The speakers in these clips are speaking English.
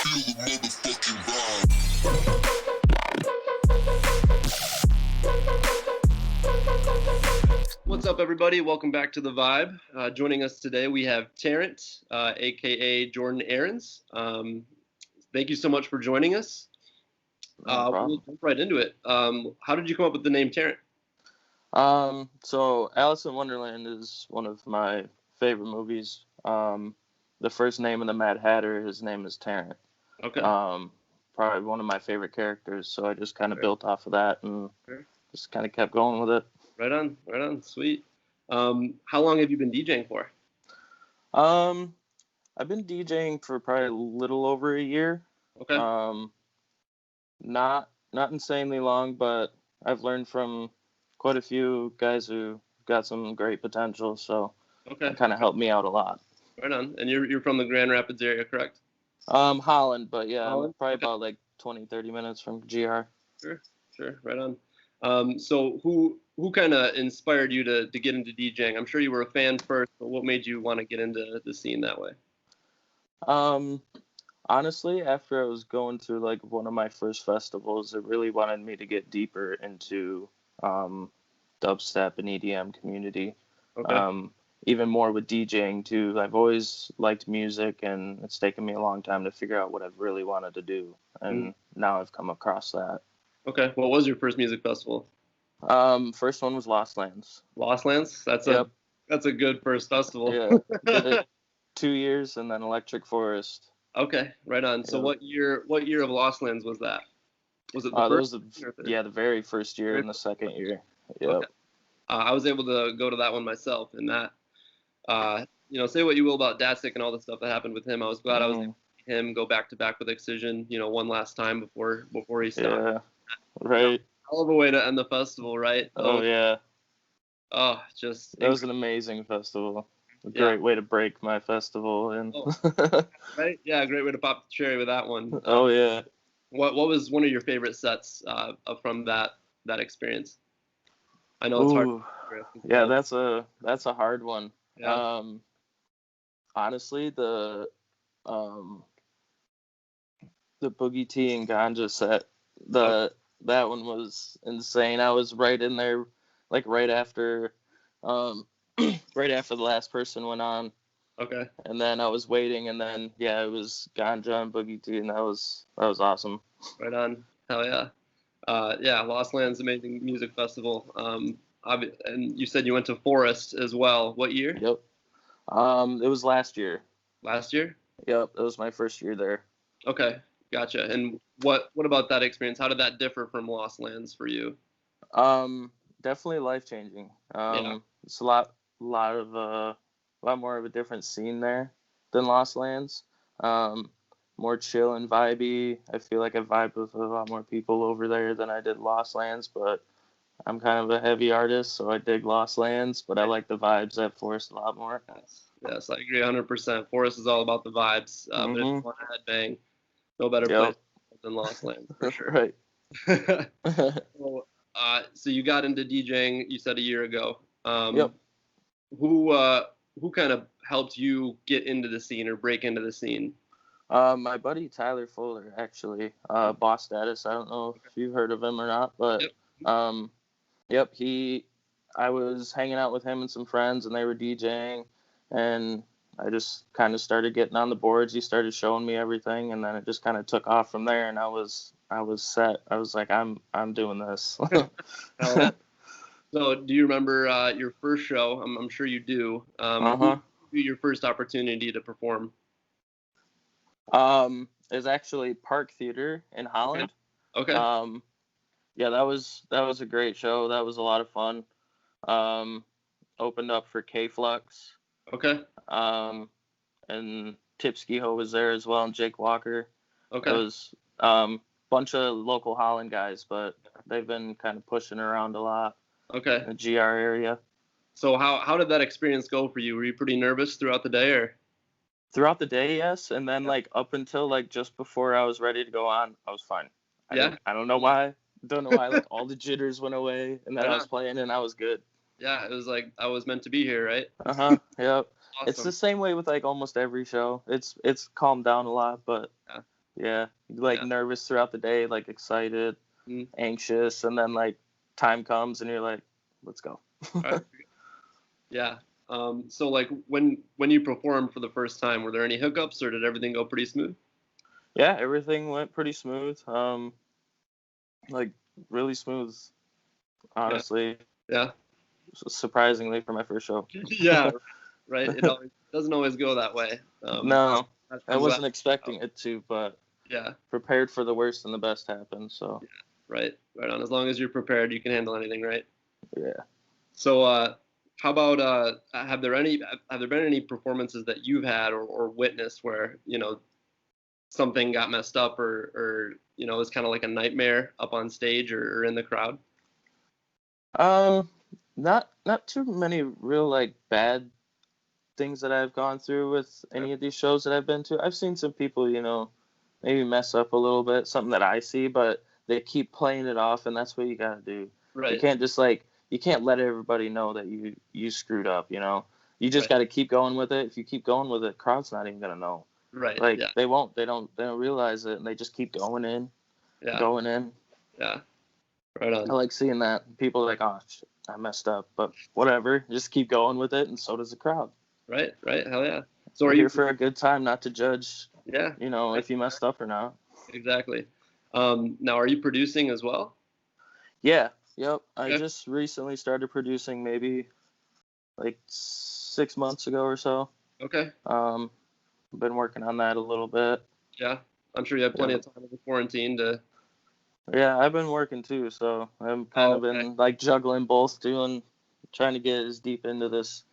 feel the motherfucking vibe. What's up, everybody? Welcome back to The Vibe. Joining us today, we have Tarrant, a.k.a. Jordan Aarons. Thank you so much for joining us. No problem. We'll jump right into it. How did you come up with the name Tarrant? So Alice in Wonderland is one of my favorite movies. The first name of the Mad Hatter, his name is Tarrant. Okay. Probably one of my favorite characters, so I just kind of built off of that and just kind of kept going with it. Right on. Sweet. How long have you been DJing for? I've been DJing for probably a little over a year. Okay. Not insanely long, but I've learned from quite a few guys who got some great potential, so it kind of helped me out a lot. Right on. And you're from the Grand Rapids area, correct? Holland, but yeah, Holland? I'm probably about like 20-30 minutes from GR. Sure. Right on. So who kind of inspired you to get into DJing? I'm sure you were a fan first, but what made you want to get into the scene that way? Honestly, after I was going through like one of my first festivals, it really wanted me to get deeper into dubstep and EDM community. Okay. Even more with DJing too. I've always liked music, and it's taken me a long time to figure out what I've really wanted to do, and now I've come across that. Okay. What was your first music festival? First one was Lost Lands. Lost Lands? That's a good first festival. Yeah. Did it 2 years, and then Electric Forest. Okay, right on. So what year of Lost Lands was that? Was it the first? The very first year and the second year. Yep. Okay. I was able to go to that one myself, and that, say what you will about Datsik and all the stuff that happened with him. I was glad I was able to see him go back to back with Excision, one last time before he stopped. Yeah, right. Hell of a way to end the festival, right? Oh yeah. Oh, that was an amazing festival. A great way to break my festival, and right? Yeah, great way to pop the cherry with that one. Oh yeah. What was one of your favorite sets from that experience? I know it's hard. Yeah, that's a hard one. Yeah. Honestly, the Boogie T and Ganja set, that one was insane. I was right in there, like right after the last person went on. Okay. And then I was waiting, and then it was Ganja and Boogie T, and that was awesome. Right on. Hell yeah. Lost Lands, amazing music festival. And you said you went to Forest as well. What year? Yep. It was last year. Last year? Yep, it was my first year there. Okay, gotcha. And what about that experience? How did that differ from Lost Lands for you? Definitely life-changing. It's a lot more of a different scene there than Lost Lands. More chill and vibey. I feel like I vibed with a lot more people over there than I did Lost Lands, but I'm kind of a heavy artist, so I dig Lost Lands, but I like the vibes at Forest a lot more. Yes, I agree 100%. Forest is all about the vibes, but if you want to headbang, no better place than Lost Lands, for sure. Right. So you got into DJing, you said a year ago. Yep. Who kind of helped you get into the scene or break into the scene? My buddy Tyler Fuller, actually, Boss Status. I don't know if you've heard of him or not, but I was hanging out with him and some friends, and they were DJing, and I just kind of started getting on the boards. He started showing me everything, and then it just kind of took off from there, and I was set. I was like, I'm doing this. So do you remember your first show? I'm sure you do. Your first opportunity to perform? It was actually Park Theater in Holland. Okay. That was a great show. That was a lot of fun. Opened up for K-Flux. Okay. And Tipskyho was there as well, and Jake Walker. Okay. It was bunch of local Holland guys, but they've been kind of pushing around a lot. Okay. In the GR area. So how did that experience go for you? Were you pretty nervous throughout the day, or? Throughout the day, yes, and then like up until like just before I was ready to go on, I was fine. I don't know why. Don't know why. Like all the jitters went away, and then I was playing, and I was good. Yeah, it was like I was meant to be here, right? Yep. Awesome. It's the same way with like almost every show. It's calmed down a lot, but Yeah. Like nervous throughout the day, like excited, anxious, and then like time comes and you're like, let's go. Right. Yeah. So like when you performed for the first time, were there any hiccups or did everything go pretty smooth? Yeah, everything went pretty smooth. Like really smooth, honestly. Yeah. Surprisingly for my first show. Yeah. Right. It doesn't always go that way. No, I I'm wasn't glad- expecting it to, but Yeah. prepared for the worst and the best happened. So Right. Right on. As long as you're prepared, you can handle anything, right? yeah. So, how about have there been any performances that you've had or witnessed where something got messed up or it's kind of like a nightmare up on stage or in the crowd? Not too many real like bad things that I've gone through with any of these shows that I've been to. I've seen some people, maybe mess up a little bit, something that I see, but they keep playing it off, and that's what you gotta do. Right. You can't just you can't let everybody know that you screwed up. You just gotta keep going with it. If you keep going with it, crowd's not even gonna know. Right. Like Yeah. they won't. They don't realize it, and they just keep going in, Yeah. going in. Yeah. Right on. I like seeing that. People are like, oh, shit, I messed up, but whatever. Just keep going with it, and so does the crowd. Right. Right. Hell yeah. So We're are you here for a good time, not to judge. Yeah. If you messed up or not. Exactly. Now, are you producing as well? Yeah. Yep. I Okay. just recently started producing, maybe like 6 months ago or so. Okay. Been working on that a little bit. Yeah. I'm sure you have plenty of time in the quarantine to. Yeah, I've been working too, so I've kind of been like juggling both, trying to get as deep into this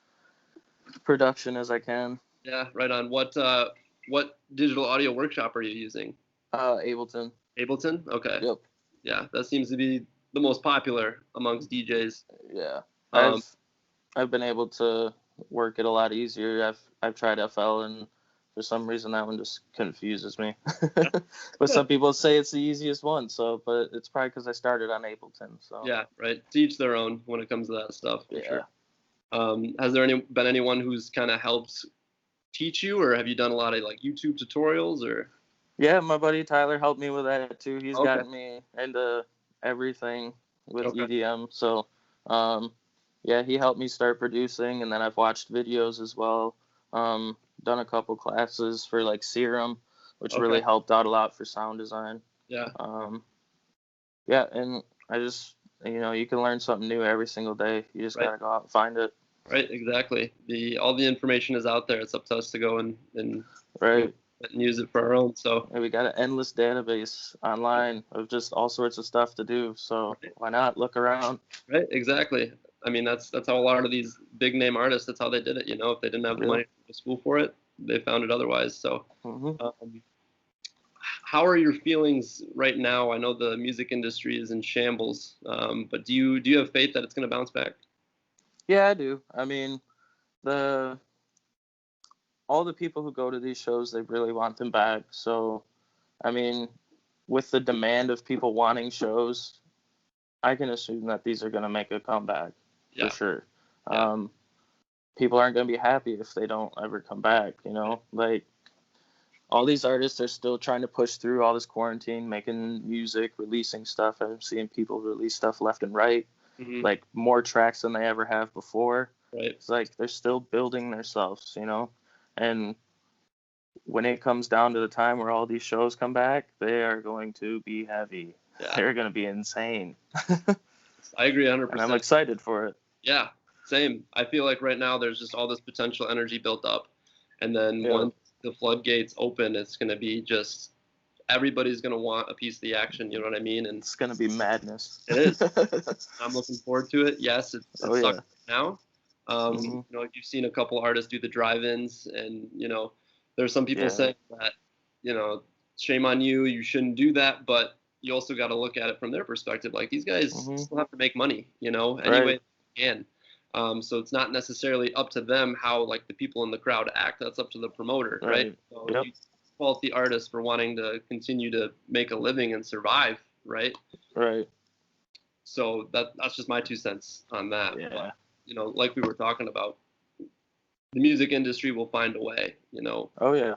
production as I can. Yeah. Right on. What digital audio workshop are you using? Ableton. Ableton? Okay. Yep. Yeah, that seems to be the most popular amongst DJs. Yeah. Um, I've been able to work it a lot easier. I've tried FL, and for some reason that one just confuses me. But some people say it's the easiest one, but it's probably because I started on Ableton. So yeah, right. To each their own when it comes to that stuff. For yeah. Sure. Has there been anyone who's kind of helped teach you, or have you done a lot of like YouTube tutorials, or? Yeah, my buddy Tyler helped me with that too. He's Okay. gotten me into everything with Okay. EDM. So, yeah, he helped me start producing, and then I've watched videos as well. Done a couple classes for like Serum, which really helped out a lot for sound design. Yeah. Yeah, and I just, you can learn something new every single day. You just gotta go out and find it. Right. Exactly. All the information is out there. It's up to us to go and Right. and use it for our own. So And we got an endless database online of just all sorts of stuff to do. So why not look around? right. Exactly. I mean, that's how a lot of these big name artists. That's how they did it. If they didn't have the money to go to school for it, they found it otherwise. So. How are your feelings right now? I know the music industry is in shambles, but do you have faith that it's going to bounce back? Yeah, I do. I mean, all the people who go to these shows, they really want them back. So, I mean, with the demand of people wanting shows, I can assume that these are going to make a comeback for sure. Yeah. People aren't going to be happy if they don't ever come back, Like, all these artists are still trying to push through all this quarantine, making music, releasing stuff. I'm seeing people release stuff left and right, like more tracks than they ever have before. Right. It's like they're still building themselves, And when it comes down to the time where all these shows come back, they are going to be heavy. Yeah. They're going to be insane. I agree 100%. And I'm excited for it. Yeah, same. I feel like right now there's just all this potential energy built up. And then once the floodgates open, it's going to be just everybody's going to want a piece of the action. You know what I mean? And it's going to be madness. It is. I'm looking forward to it. Yes, it sucks right now. You've seen a couple artists do the drive-ins, and there's some people saying that shame on you, you shouldn't do that, but you also got to look at it from their perspective. Like, these guys still have to make money, anyway they can. So it's not necessarily up to them how like the people in the crowd act. That's up to the promoter, right? So you fault the artist for wanting to continue to make a living and survive, right? Right. So that's just my 2 cents on that. Yeah. But, like we were talking about, the music industry will find a way, Oh yeah.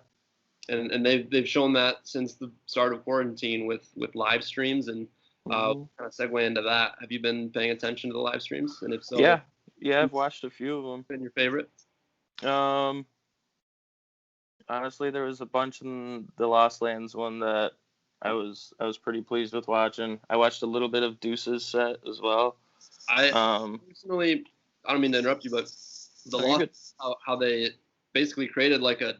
and they've shown that since the start of quarantine with live streams. And kind of segue into that. Have you been paying attention to the live streams? And if so, yeah, I've watched a few of them. Been your favorite? Honestly, there was a bunch in the Lost Lands one that I was pretty pleased with watching. I watched a little bit of Deuce's set as well. I personally, I don't mean to interrupt you, but the Lost, how they basically created like a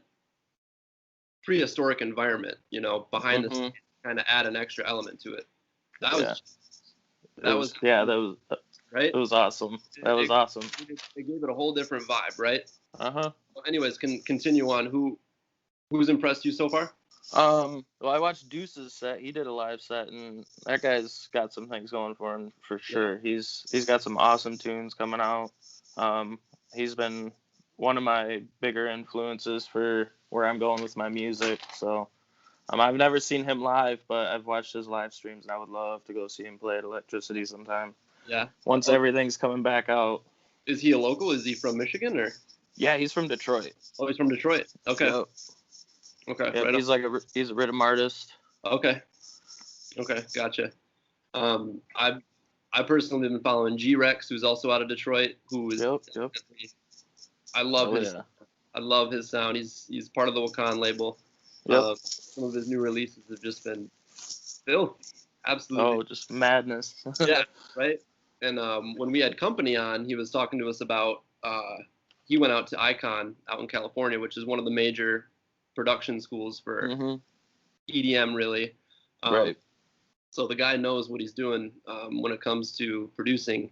prehistoric environment, behind the scenes, kind of add an extra element to it. That was right. It was awesome. That was awesome. It gave it a whole different vibe, right? Well, anyways, continue on. Who's impressed you so far? Well, I watched Deuce's set. He did a live set, and that guy's got some things going for him for sure. Yeah. He's got some awesome tunes coming out. He's been one of my bigger influences for where I'm going with my music. So, I've never seen him live, but I've watched his live streams, and I would love to go see him play at Electricity sometime. Yeah. Once everything's coming back out. Is he a local? Is he from Michigan or? Yeah, he's from Detroit. Oh, he's from Detroit. Okay. Yep. Okay. Yeah, right he's a rhythm artist. Okay. Okay, gotcha. I personally have been following G-Rex, who's also out of Detroit, who is I love I love his sound. He's part of the Wakan label. Yep. Some of his new releases have just been filthy. Absolutely. Oh, just madness. Yeah, right? And when we had Company on, he was talking to us about he went out to Icon out in California, which is one of the major production schools for EDM, really. Right. So the guy knows what he's doing when it comes to producing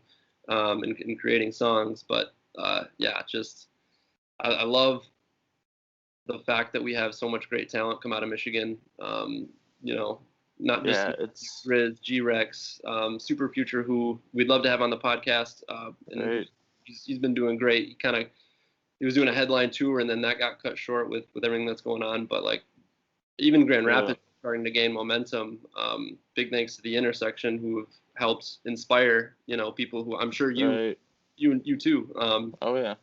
and creating songs. But just I love the fact that we have so much great talent come out of Michigan. Not just Riz, G-Rex, Super Future, who we'd love to have on the podcast. And he's been doing great. He was doing a headline tour, and then that got cut short with everything that's going on. But like even Grand Rapids starting to gain momentum. Big thanks to the Intersection, who have helped inspire people who I'm sure you too. Oh yeah.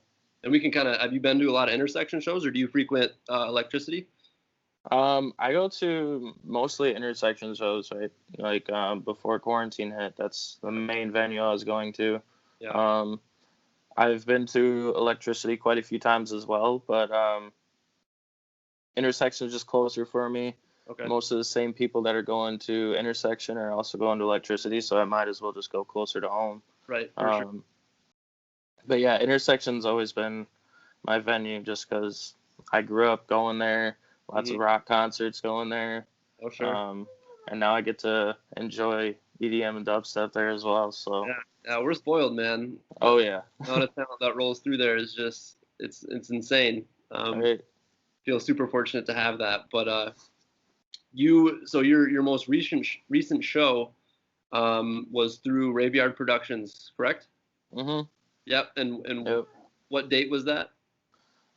And we can have you been to a lot of Intersection shows, or do you frequent Electricity? I go to mostly Intersection shows, right? Like before quarantine hit, that's the main venue I was going to. Yeah. I've been to Electricity quite a few times as well, but Intersection is just closer for me. Okay. Most of the same people that are going to Intersection are also going to Electricity, so I might as well just go closer to home. Right. For sure. But yeah, Intersection's always been my venue just because I grew up going there. Lots of rock concerts going there. Oh, sure. And now I get to enjoy EDM and dubstep there as well. So yeah, we're spoiled, man. Oh yeah. The amount of talent that rolls through there is just it's insane. Right. Feel super fortunate to have that. But your most recent show was through Raveyard Productions, correct? Mhm. Yep. And what date was that?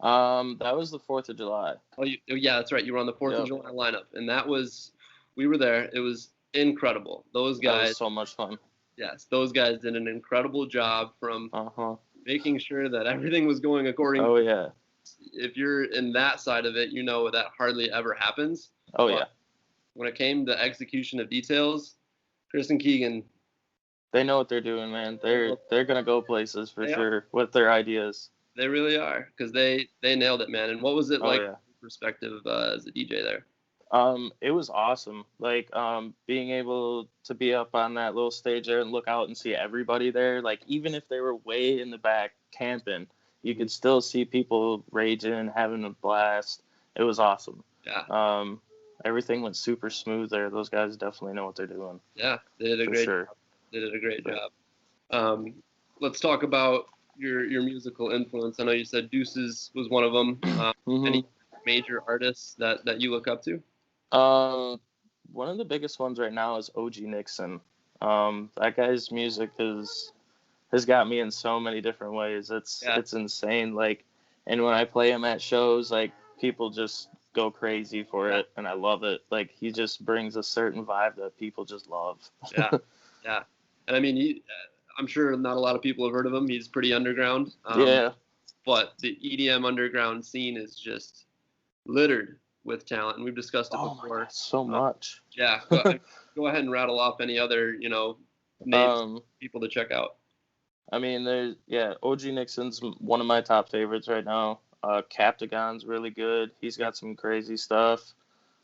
That was the 4th of July. Oh, yeah, that's right. You were on the 4th of July lineup, and we were there. It was incredible. Those guys. That was so much fun. Yes, those guys did an incredible job from making sure that everything was going according. Oh yeah. If you're in that side of it, that hardly ever happens. Oh yeah. When it came to execution of details, Chris and Keegan. They know what they're doing, man. They're gonna go places for sure with their ideas. They really are, because they nailed it, man. And what was it like from your perspective as a DJ there? It was awesome. Like being able to be up on that little stage there and look out and see everybody there. Like even if they were way in the back camping, you could still see people raging, having a blast. It was awesome. Yeah. Everything went super smooth there. Those guys definitely know what they're doing. Yeah, they did a great job. They did a great job. Let's talk about your musical influence. I know you said Deuces was one of them. Any major artists that you look up to? One of the biggest ones right now is OG Nixon. That guy's music has got me in so many different ways. It's insane. Like, and when I play him at shows, like people just go crazy for it, and I love it. Like he just brings a certain vibe that people just love. Yeah. And I mean, I'm sure not a lot of people have heard of him. He's pretty underground. But the EDM underground scene is just littered with talent, and we've discussed it Oh before. my God, so much. Yeah, go ahead and rattle off any other, names, people to check out. I mean, OG Nixon's one of my top favorites right now. Captagon's really good. He's got some crazy stuff.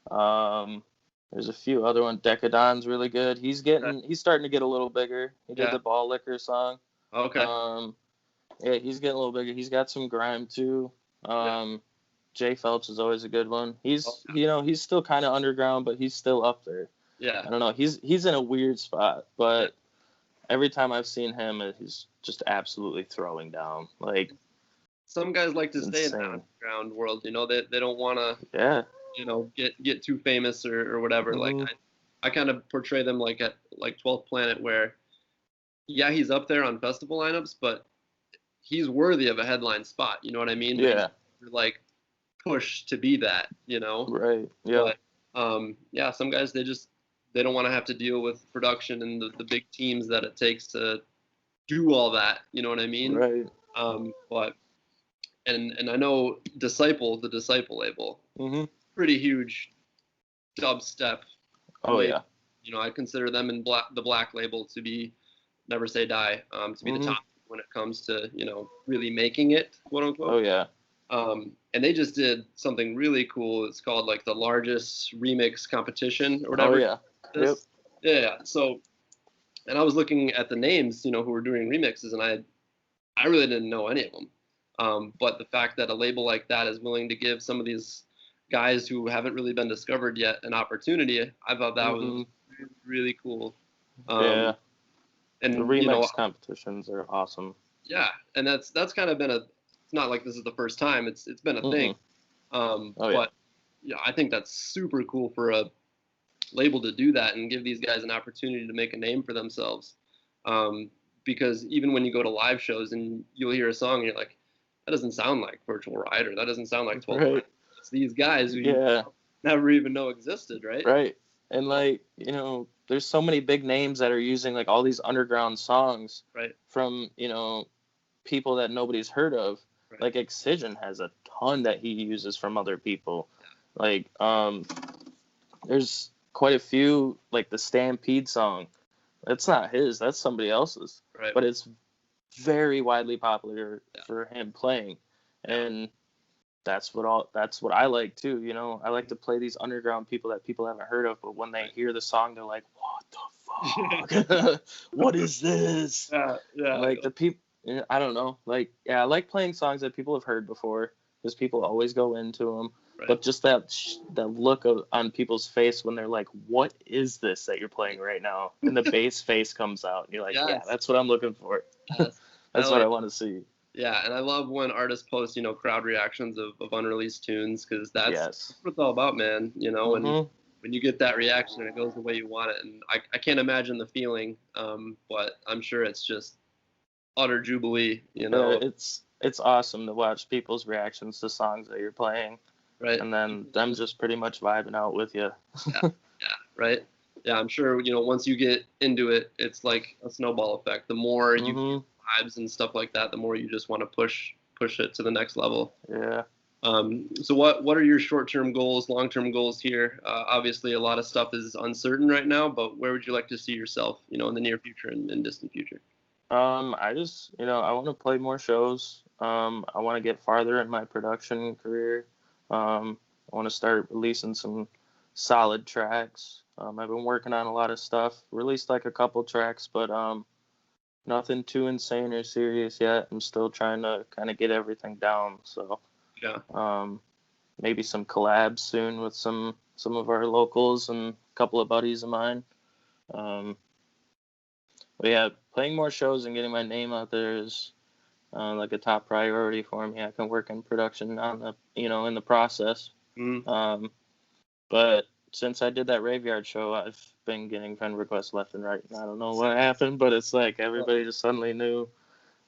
There's a few other ones. Decadon's really good. He's starting to get a little bigger. He did the Ball Liquor song. Okay. Yeah, he's getting a little bigger. He's got some grime too. Jay Phelps is always a good one. He's he's still kind of underground, but he's still up there. Yeah. I don't know. He's in a weird spot, but every time I've seen him, he's just absolutely throwing down. Like, some guys like to stay in the underground world. They don't want to. Get too famous or whatever. Mm-hmm. Like I kind of portray them like at 12th Planet, where he's up there on festival lineups, but he's worthy of a headline spot. You know what I mean? Yeah. Like push to be that. Right. Yeah. But some guys they don't want to have to deal with production and the big teams that it takes to do all that. You know what I mean? Right. But and I know Disciple, the Disciple label, mm-hmm. pretty huge dubstep. Oh label. Yeah. I consider them in the Black label to be Never Say Die, to be mm-hmm. the top when it comes to really making it, quote unquote. Oh yeah. And they just did something really cool. It's called like the largest remix competition or whatever. Oh yeah. Yep. Yeah. So, and I was looking at the names, who were doing remixes, and I really didn't know any of them. But the fact that a label like that is willing to give some of these guys who haven't really been discovered yet an opportunity, I thought that mm-hmm. was really, really cool. Yeah. And the remix competitions are awesome. Yeah, and that's kind of been it's not like this is the first time. It's been a mm-hmm. thing. But I think that's super cool for a label to do that and give these guys an opportunity to make a name for themselves. Because even when you go to live shows and you'll hear a song and you're like, that doesn't sound like Virtual Rider. That doesn't sound like 12 right. It's these guys who you never even know existed, right? Right. And there's so many big names that are using like all these underground songs from, people that nobody's heard of. Right. Like Excision has a ton that he uses from other people. Yeah. Like, there's quite a few, like the Stampede song. That's not his, that's somebody else's. Right. But it's very widely popular for him playing. And that's what I like too, I like to play these underground people that people haven't heard of, but when they hear the song they're like, what the fuck? What is this? Yeah. Like the people, I don't know, like I like playing songs that people have heard before because people always go into them. Right. But just that look on people's face when they're like, what is this that you're playing right now? And the bass face comes out and you're like, yeah, that's what I'm looking for. Yes. That's what I want to see. Yeah, and I love when artists post, crowd reactions of unreleased tunes, because that's what it's all about, man. Mm-hmm. And when you get that reaction and it goes the way you want it, and I can't imagine the feeling, but I'm sure it's just utter jubilee, It's awesome to watch people's reactions to songs that you're playing. Right. And then them just pretty much vibing out with you. Yeah, right. Yeah, I'm sure, once you get into it, it's like a snowball effect. The more you get vibes and stuff like that, the more you just want to push it to the next level. Yeah. So what are your short-term goals, long-term goals here? Obviously, a lot of stuff is uncertain right now, but where would you like to see yourself, in the near future and distant future? I just, I want to play more shows. I want to get farther in my production career. I want to start releasing some solid tracks. I've been working on a lot of stuff, released like a couple tracks, but nothing too insane or serious yet. I'm still trying to kind of get everything down. So maybe some collabs soon with some of our locals and a couple of buddies of mine. But yeah, playing more shows and getting my name out there is like a top priority for me. I can work in production on the in the process. But since I did that Raveyard show, I've been getting friend requests left and right. And I don't know what happened, but it's like everybody just suddenly knew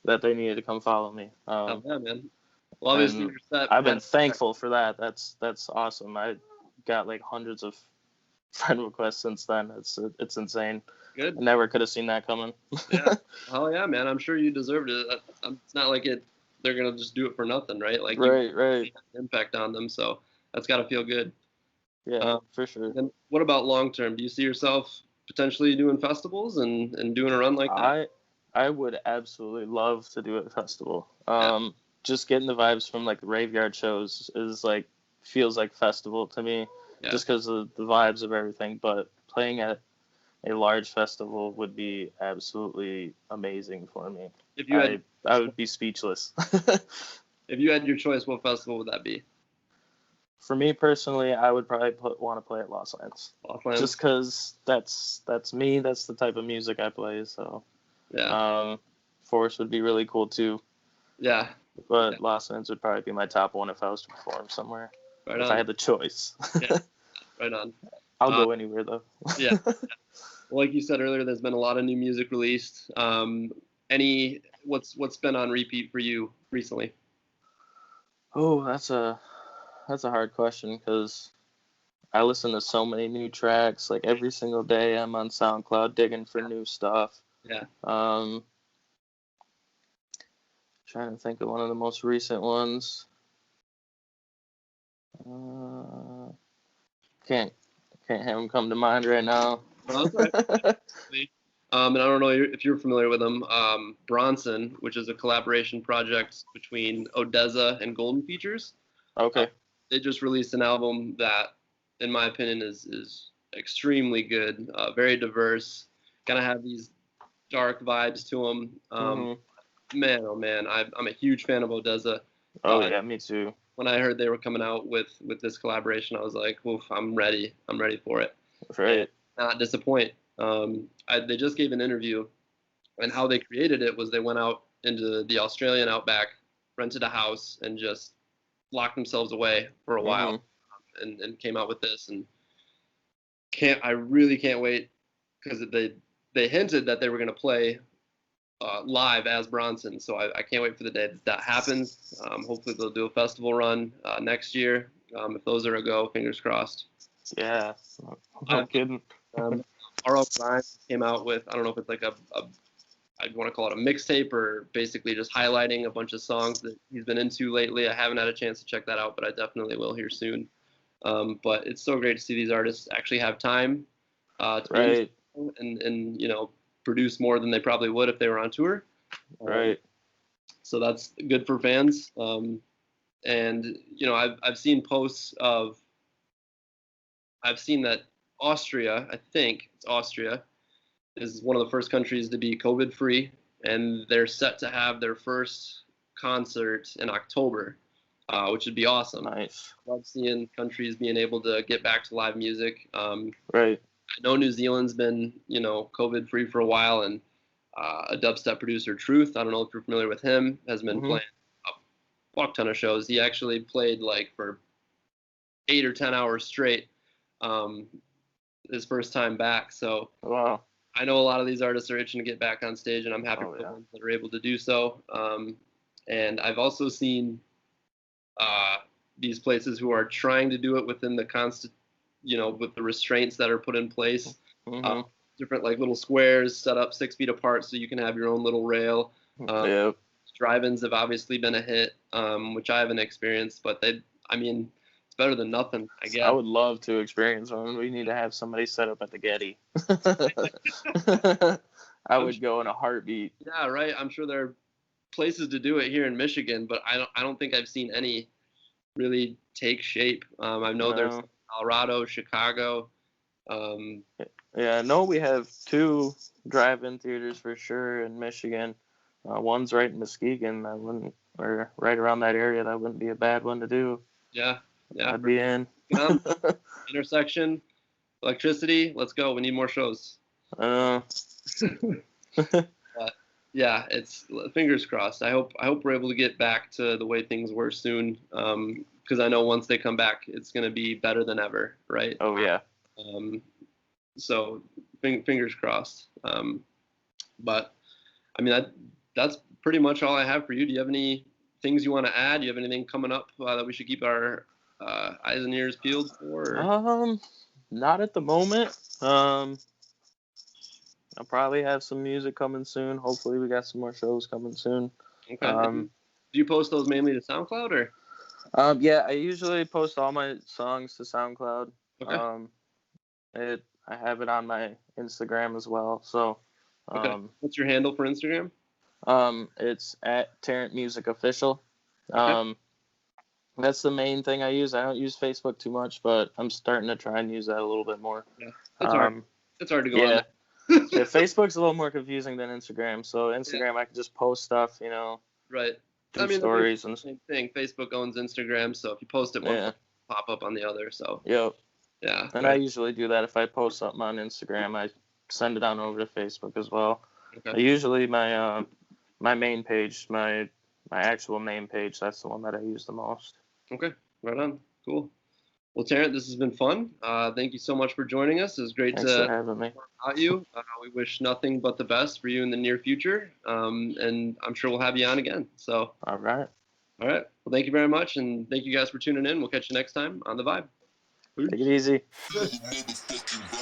that they needed to come follow me. Yeah, man. Well, obviously you're set. I've been thankful for that. That's awesome. I got like hundreds of friend requests since then. It's insane. Good. I never could have seen that coming. Yeah. Oh yeah, man. I'm sure you deserved it. It's not like they're gonna just do it for nothing, right? Like right. Impact on them, so that's gotta feel good. Yeah, for sure. And what about long term? Do you see yourself potentially doing festivals and doing a run like that? I would absolutely love to do a festival. Yeah. Just getting the vibes from like the Raveyard shows is like feels like festival to me, Yeah. just because of the vibes of everything. But playing at a large festival would be absolutely amazing for me. If you had I would be speechless. if you had your choice, what festival would that be? For me personally, I would probably want to play at Lost Lands, Auckland? just because that's me. That's the type of music I play. So, Yeah. Forest would be really cool too. Yeah. But Lost Lands would probably be my top one if I was to perform somewhere. Right If on. I had the choice. Yeah. Right on. I'll go anywhere though. Yeah. Well, like you said earlier, there's been a lot of new music released. What's been on repeat for you recently? Oh, that's a hard question because I listen to so many new tracks. Like every single day, I'm on SoundCloud digging for new stuff. Yeah. Trying to think of one of the most recent ones. Can't have them come to mind right now. Well, that's right. And I don't know if you're familiar with them. Bronson, which is a collaboration project between Odessa and Golden Features. Okay. They just released an album that, in my opinion, is extremely good. Very diverse. Kind of have these dark vibes to them. Man, oh man, I'm a huge fan of Odessa. Oh yeah, me too. When I heard they were coming out with this collaboration, I was like, oof, I'm ready. I'm ready for it. Right. And not disappoint. They just gave an interview, and how they created it was they went out into the Australian outback, rented a house, and just locked themselves away for a while, and came out with this. And I really can't wait, because they hinted that they were going to play live as Bronson, so I can't wait for the day that happens. Hopefully they'll do a festival run next year. If those are a go, fingers crossed. Yeah, no kidding. R.L. Grimes came out with, I don't know if it's like I'd want to call it a mixtape, or basically just highlighting a bunch of songs that he's been into lately. I haven't had a chance to check that out, but I definitely will here soon. But it's so great to see these artists actually have time to and produce more than they probably would if they were on tour. Right. So that's good for fans. And I've seen posts of, I've seen that Austria, I think it's Austria, is one of the first countries to be COVID free, and they're set to have their first concert in October, which would be awesome. Nice. Love seeing countries being able to get back to live music. Right. I know New Zealand's been, COVID free for a while, and a dubstep producer, Truth, I don't know if you're familiar with him, has been playing a fuck ton of shows. He actually played like for 8 or 10 hours straight his first time back. So wow. I know a lot of these artists are itching to get back on stage, and I'm happy for the ones that are able to do so. And I've also seen these places who are trying to do it within the with the restraints that are put in place. Different like little squares set up 6 feet apart so you can have your own little rail. Drive-ins have obviously been a hit, which I haven't experienced, but it's better than nothing, I guess. I would love to experience one. We need to have somebody set up at the Getty. I would go in a heartbeat. Yeah, right. I'm sure there are places to do it here in Michigan, but I don't think I've seen any really take shape. I know there's Colorado, Chicago. Yeah, no, we have 2 drive-in theaters for sure in Michigan. One's right in Muskegon. Or right around that area. That wouldn't be a bad one to do. Yeah. I'd be in. Intersection, electricity. Let's go. We need more shows. Yeah, it's fingers crossed. I hope we're able to get back to the way things were soon. Because I know once they come back, it's going to be better than ever, right? Oh yeah. So fingers crossed. But that's pretty much all I have for you. Do you have any things you want to add? Do you have anything coming up that we should keep our eyes and ears peeled for? Not at the moment. I'll probably have some music coming soon. Hopefully we got some more shows coming soon. Okay. Do you post those mainly to SoundCloud or? Yeah, I usually post all my songs to SoundCloud. Okay. I have it on my Instagram as well. So, Okay. What's your handle for Instagram? it's at Tarrant Music Official. Okay. That's the main thing I use. I don't use Facebook too much, but I'm starting to try and use that a little bit more. Yeah. It's hard. Um, It's hard to go on yeah, there. yeah. Facebook's a little more confusing than Instagram. So Instagram, I can just post stuff, Right. do I mean, stories the and same thing. Facebook owns Instagram, so if you post it one yeah, place, it'll pop up on the other. So yep. yeah. And I usually do that if I post something on Instagram, I send it on over to Facebook as well. Okay. Usually my main page, my actual main page, that's the one that I use the most. Okay. Right on. Cool. Well, Tarrant, this has been fun. Thank you so much for joining us. It was great Thanks to for having me. about you. We wish nothing but the best for you in the near future, and I'm sure we'll have you on again. So, All right. all right. Well, thank you very much, and thank you guys for tuning in. We'll catch you next time on The Vibe. Take it easy. Motherfucking